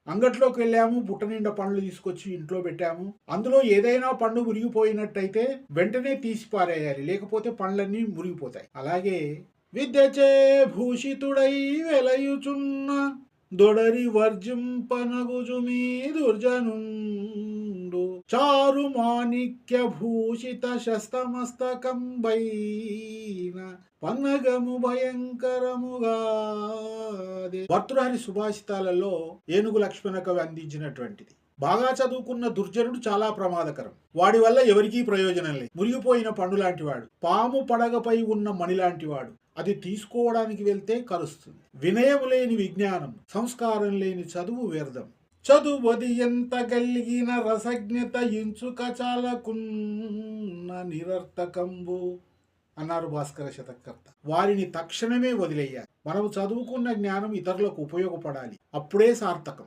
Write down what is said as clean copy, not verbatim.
అంగట్లోకి వెళ్ళాము, బుట్ట నిండా పండ్లు తీసుకొచ్చి ఇంట్లో పెట్టాము. అందులో ఏదైనా పండు మురిగిపోయినట్టయితే వెంటనే తీసి పారేయాలి, లేకపోతే పండ్లన్నీ మురిగిపోతాయి. అలాగే విద్యచే భూషితుడై వెలయుచున్న దొడరి వర్జింపనగుజు మీ దుర్జనుండు చారు మాణిక్య భూషిత శస్తమస్తకంబైన పన్నగము భయంకరముగాదే. భర్తృహరి సుభాషితాలలో ఏనుగు లక్ష్మణ కవి అందించినటువంటిది. బాగా చదువుకున్న దుర్జనుడు చాలా ప్రమాదకరం. వాడి వల్ల ఎవరికీ ప్రయోజనం లేదు. మురిగిపోయిన పండు లాంటివాడు, పాము పడగపై ఉన్న మణి లాంటివాడు. అది తీసుకోవడానికి వెళ్తే కలుస్తుంది. వినయం లేని విజ్ఞానం, సంస్కారం లేని చదువు వ్యర్థం. చదువది ఎంత గలిగిన రసజ్ఞత ఇంచుక చాలకున్న నిరర్థకంబు అన్నారు భాస్కర శతకర్త. వారిని తక్షణమే వదిలేయాలి. మనము చదువుకున్న జ్ఞానం ఇతరులకు ఉపయోగపడాలి. అప్పుడే సార్థకం.